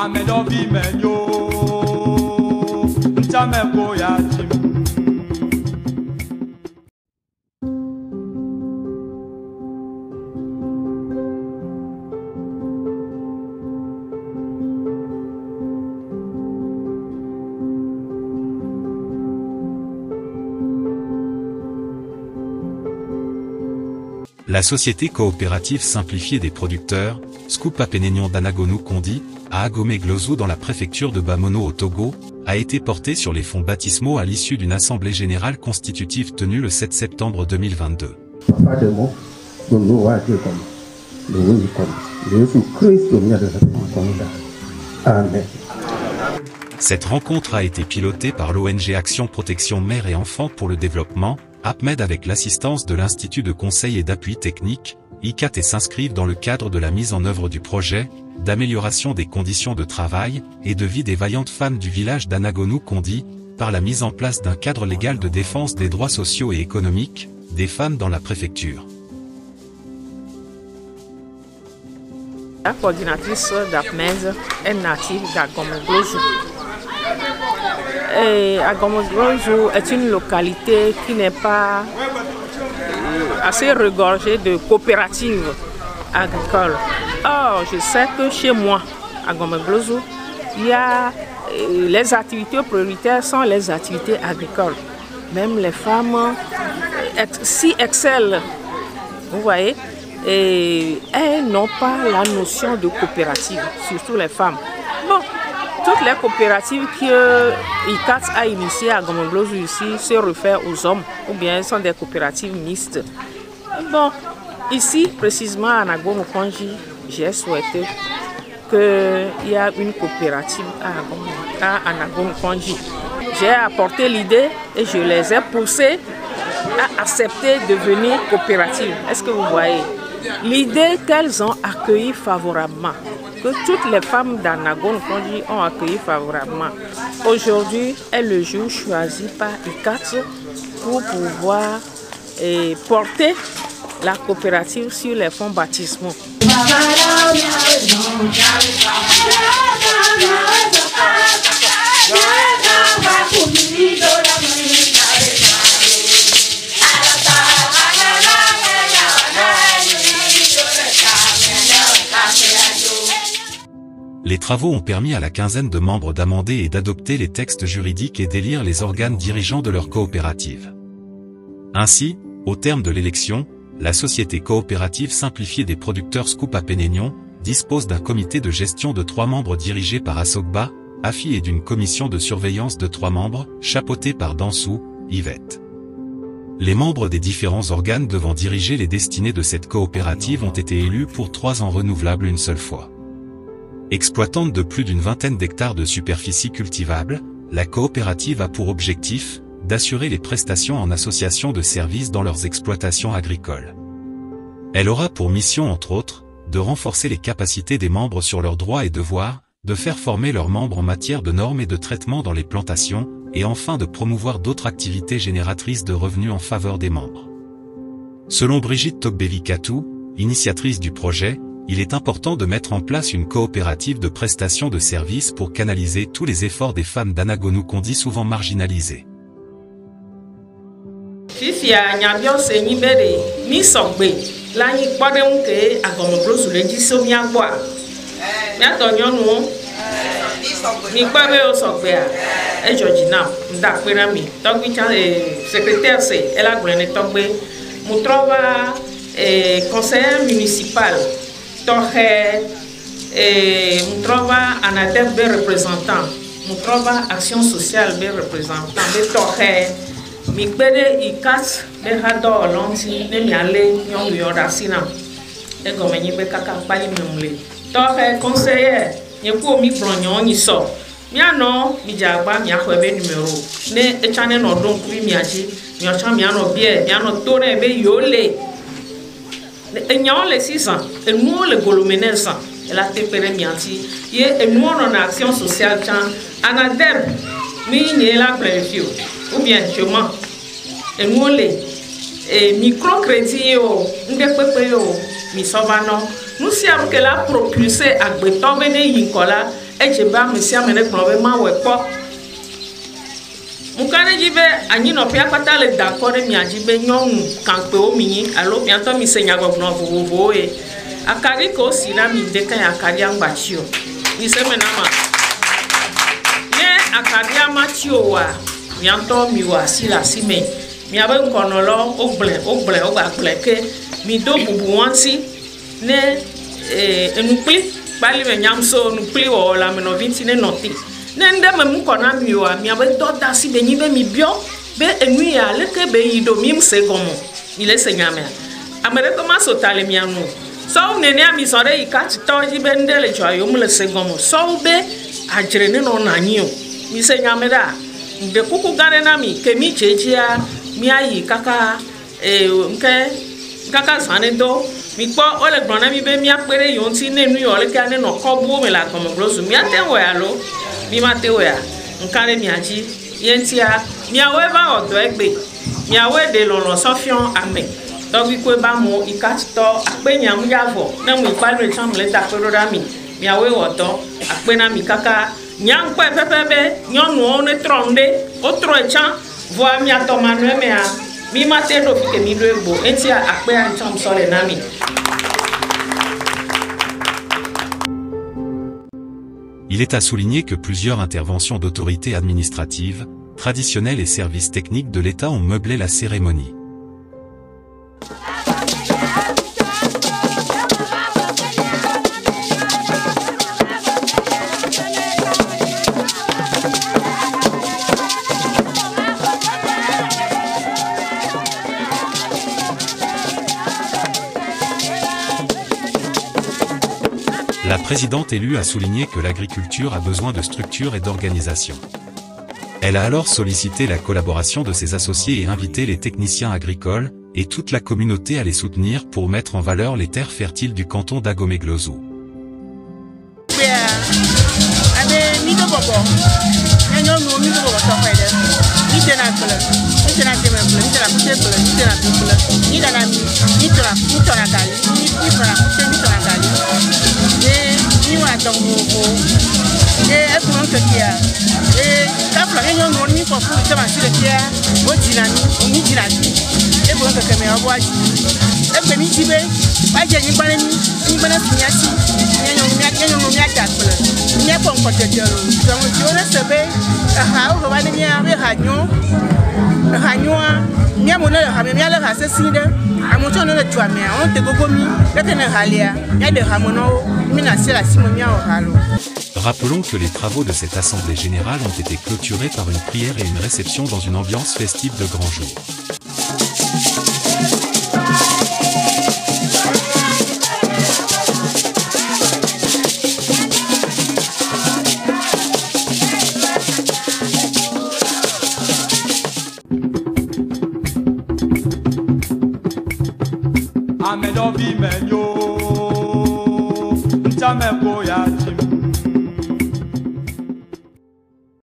Amedobi menyo Ntameko ya jim. La société coopérative simplifiée des producteurs, Scoop Apenenyon d'Anagonu Kondi, à Agomé-Glozou dans la préfecture de Bamono au Togo, a été portée sur les fonds baptismaux à l'issue d'une assemblée générale constitutive tenue le 7 septembre 2022. Cette rencontre a été pilotée par l'ONG Action Protection Mère et Enfants pour le Développement, APMED, avec l'assistance de l'Institut de Conseil et d'Appui Technique, ICAT, et s'inscrivent dans le cadre de la mise en œuvre du projet d'amélioration des conditions de travail et de vie des vaillantes femmes du village d'Anagonu Kondi, par la mise en place d'un cadre légal de défense des droits sociaux et économiques des femmes dans la préfecture. La coordinatrice d'APMED est native d'Agomé-Glozou. Agomé-Glozou est une localité qui n'est pas assez regorgée de coopératives agricoles. Or, je sais que chez moi, à Agomé-Glozou, il y a les activités prioritaires sont les activités agricoles. Même les femmes s'y excellent, vous voyez, et elles n'ont pas la notion de coopérative, surtout les femmes. Bon, toutes les coopératives que ICAT a initiées à Agomé-Glozou ici se réfèrent aux hommes, ou bien sont des coopératives mixtes. Bon, ici, précisément à Anagonu Kondi, j'ai souhaité qu'il y ait une coopérative à Anagonu Kondi. J'ai apporté l'idée et je les ai poussées à accepter de devenir coopérative. Est-ce que vous voyez? L'idée qu'elles ont accueillie favorablement, que toutes les femmes d'Anagonu Kondi ont accueilli favorablement. Aujourd'hui est le jour choisi par ICAT pour pouvoir porter la coopérative sur les fonds baptismaux. Les travaux ont permis à la quinzaine de membres d'amender et d'adopter les textes juridiques et d'élire les organes dirigeants de leur coopérative. Ainsi, au terme de l'élection, la société coopérative simplifiée des producteurs Scoop Apenenyon dispose d'un comité de gestion de 3 membres dirigé par Asogba, Afi, et d'une commission de surveillance de 3 membres, chapeautée par Dansou, Yvette. Les membres des différents organes devant diriger les destinées de cette coopérative ont été élus pour 3 ans renouvelables une seule fois. Exploitante de plus d'une vingtaine d'hectares de superficie cultivable, la coopérative a pour objectif d'assurer les prestations en association de services dans leurs exploitations agricoles. Elle aura pour mission, entre autres, de renforcer les capacités des membres sur leurs droits et devoirs, de faire former leurs membres en matière de normes et de traitement dans les plantations, et enfin de promouvoir d'autres activités génératrices de revenus en faveur des membres. Selon Brigitte Togbevi-Katou, initiatrice du projet, il est important de mettre en place une coopérative de prestation de services pour canaliser tous les efforts des femmes d'Anagonu Kondi souvent marginalisées. Fifia nyabio se nyibere mi sogbe la nyi kpode nke Agomé-Glozou le jiso mi agboa mi atonyonu mi kpabe o sogbe a e Georgina nda pera mi togbi chan secrétaire se ela glene togbe mu trova conseiller municipal tohe mu trova anadef be représentant mu trova action sociale be représentant be tohe mi gbede ICAT be hado lonti ne mi ale nyonu yoda sinam e gome nyi be kaka pali memle to he conseiller nye ku mi blonyo nyi so mi ano mi jagba mi ahwe be numero ne e chane no don ku mi aji mi o chan mi ano bie mi ano tore be yole e nyaon le 6 ans e mo le golomenesa e la tepere mi anti ye e mo no na action sociale chan anadem mi nye la planifié ou bien chemin et nous les microcrédit yo ndekpepe yo mi sovano nous sommes que la propulser à beton bene yinkola ejeba mesia mene gblɔ be ma wɔ kpɔ muka ɖe dzi be anyinɔƒea kpata le da kɔ ɖe mia dzi be nyɔnu kankpewo mi nyi alo miatɔ mi se nyagbɔgblɔ vovovowo ye akaɖi ke wosi na mi ɖeka ya akaɖia ŋgbatsi o mi se me na ma ne akaɖia ma tsi o wa miatɔ mi wɔ asi le asi me miabe ŋkɔnɔlɔ wogblẽ ke mi do bubu ŋɔti ne enukpli kpali me nyamso nukpli wɔwɔ le amenɔvi ŋuti ne nɔte ne ŋɖe me mu kɔ na mi oa miabe dɔ da asi be nyi be mi biɔ be enu ya leke be yi do mi se gɔmɔ mi le se nyamea ame ɖeke ma so ta le mia nu sɔwo nenea mi sɔ ɖe yi katitɔwo dzi be ŋɖe le dzɔ yom le se gɔmɔ sɔwo be adzre ne nɔ na anyi o mi se nyame ɖa ɖe kuku gã ɖe na mi ke mi dzedzia miayi kaka kaka zã ne do mi kpɔ wole gblɔ na mi be miakpe ɖe yewo ŋuti ne nu yiwo leke ne nɔ kɔbuwo me le agɔmegblɔ zu miate wɔe alo mi mate wɔea nka ɖe mia dzi ye ŋutia miawoe va wɔ dɔ egbe miawoe ɖe lɔlɔ sɔfiɔ ame tɔgbikpe ba mo ikatitɔ akpe nyam yavɔ ne mo ikpali tsɔ mle da kpe ɖo ɖa mi miawoe wɔ dɔ akpe na mi kaka nyankpɔe pɛpɛ be nyɔnuwo ne trɔ nu ɖe wotrɔe tsã vɔa miatɔ manue mea mi mate ɖo fi ke mi ɖo egbo eŋutia akpea ŋtsɔ sɔ le na mi. Il est à souligner que plusieurs interventions d'autorités administratives, traditionnelles et services techniques de l'État ont meublé la cérémonie. La présidente élue a souligné que l'agriculture a besoin de structure et d'organisation. Elle a alors sollicité la collaboration de ses associés et invité les techniciens agricoles, et toute la communauté à les soutenir pour mettre en valeur les terres fertiles du canton d'Agomé-Glozou. Rappelons que les travaux de cette assemblée générale ont été clôturés par une prière et une réception dans une ambiance festive de grand jour. Amedovi menyo, ntame boya.